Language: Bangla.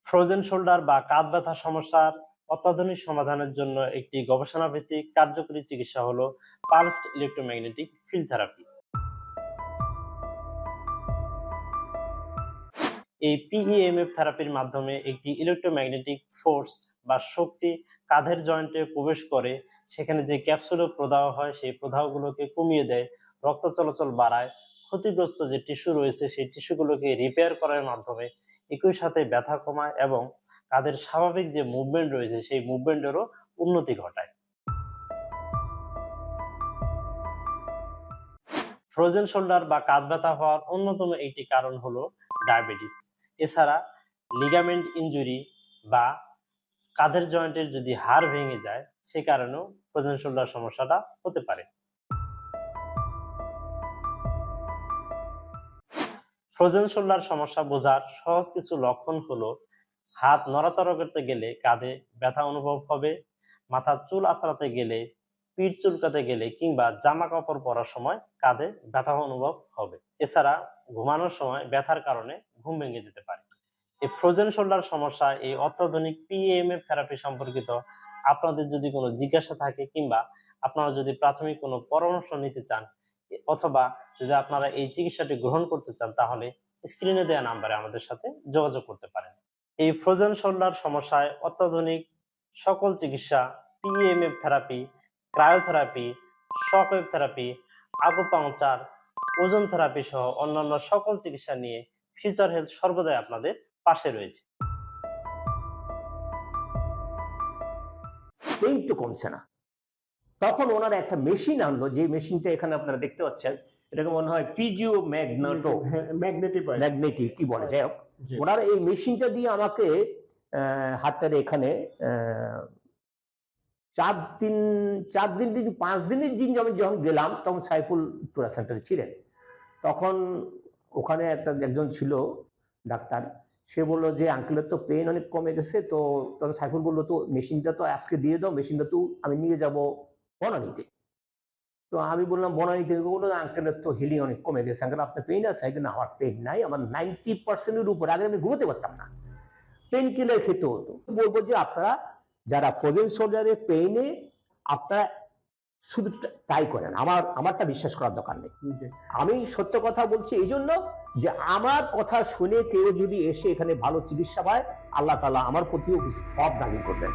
ফ্রোজেন শোল্ডার বা কাঁধ ব্যথা সমস্যার অত্যাধুনিক সমাধানের জন্য একটি গবেষণাভিত্তিক কার্যকরী চিকিৎসা হলো পালসড ইলেক্ট্রোম্যাগনেটিক ফিল্ড থেরাপি। এই পিইএমএফ থেরাপির মাধ্যমে একটি ইলেকট্রোম্যাগনেটিক ফোর্স বা শক্তি কাঁধের জয়েন্টে প্রবেশ করে, সেখানে যে ক্যাপসুলে প্রদাহ হয় সেই প্রদাহগুলোকে কমিয়ে দেয়, রক্ত চলাচল বাড়ায়, ক্ষতিগ্রস্ত যে টিস্যু রয়েছে সেই টিস্যুগুলোকে রিপেয়ার করার মাধ্যমে একই সাথে ব্যথা কমায় এবং কাঁধের স্বাভাবিক যে মুভমেন্ট রয়েছে সেই মুভমেন্টেরও উন্নতি ঘটায়। ফ্রোজেন শোল্ডার বা কাঁধ ব্যথা হওয়ার অন্যতম একটি কারণ হলো ডায়াবেটিস। এছাড়া লিগামেন্ট ইনজুরি বা কাঁধের জয়েন্টের যদি হাড় ভেঙে যায় সে কারণেও ফ্রোজেন শোল্ডার সমস্যাটা হতে পারে। ফ্রোজেন শোল্ডার সমস্যা বোঝার সহজ কিছু লক্ষণ হলো হাত নড়াচড়া করতে গেলে কাঁধে ব্যথা অনুভব হবে, মাথার চুল আঁচড়াতে গেলে, পিঠ চুলকাতে গেলে কিংবা জামা কাপড় পরার সময় কাঁধে ব্যথা অনুভব হবে। এছাড়া ঘুমানোর সময় ব্যথার কারণে ঘুম ভেঙে যেতে পারে। এই ফ্রোজেন শোল্ডার সমস্যা এই অত্যাধুনিক পিএমএফ থেরাপি সম্পর্কিত আপনাদের যদি কোনো জিজ্ঞাসা থাকে কিংবা আপনারা যদি প্রাথমিক কোনো পরামর্শ নিতে চান অথবা যদি আপনারা এই চিকিৎসাটি গ্রহণ করতে চান তাহলে স্ক্রিনে দেওয়া নাম্বারে আমাদের সাথে যোগাযোগ করতে পারেন। এই ফ্রোজেন শোল্ডার সমস্যায় অত্যাধুনিক সকল চিকিৎসা PMF therapy, cryotherapy, shockwave therapy, acupuncture, ওজন থেরাপি সহ অন্যান্য সকল চিকিৎসা নিয়ে ফিউচার হেলথ সর্বদাই আপনাদের পাশে রয়েছে। পেইন তো কমছে না, তখন ওনারা একটা মেশিন আনলো, যে মেশিনটা এখানে আপনারা দেখতে পাচ্ছেন, এটাকে মনে হয় পিজিও ম্যাগনেটিক কি বলে, যাই হোক, ওনারা এই মেশিনটা দিয়ে আমাকে হাতের এখানে 5 দিনের দিন আমি যখন গেলাম তখন সাইফুল টুরা সেন্টারে ছিলেন। তখন ওখানে একজন ছিল ডাক্তার, সে বললো যে আঙ্কেলের তো পেইন অনেক কমে গেছে। তো তখন সাইফুল বললো তো মেশিনটা তো আজকে দিয়ে দাও, মেশিনটা তো আমি নিয়ে যাব বনানীতে। তো আমি বললাম বনানীতে? বললো আঙ্কেলের তো হিলিং অনেক কমে গেছে। আঙ্কেল আপনার পেইন আছে? না, আমার পেইন নাই, আমার 90%-এর উপর। আগে আমি ঘুমোতে পারতাম না, পেইন কিলার খেতে হতো। বলবো যে আপনারা যারা ফ্রোজেন শোল্ডারের পেইনে আপনারা শুধু তাই করেন, আমারটা বিশ্বাস করার দরকার নেই। আমি সত্য কথা বলছি এই জন্য যে আমার কথা শুনে কেউ যদি এসে এখানে ভালো চিকিৎসা পায়, আল্লাহ তাআলা আমার প্রতিও কিছু সওয়াব নাযিল করবেন।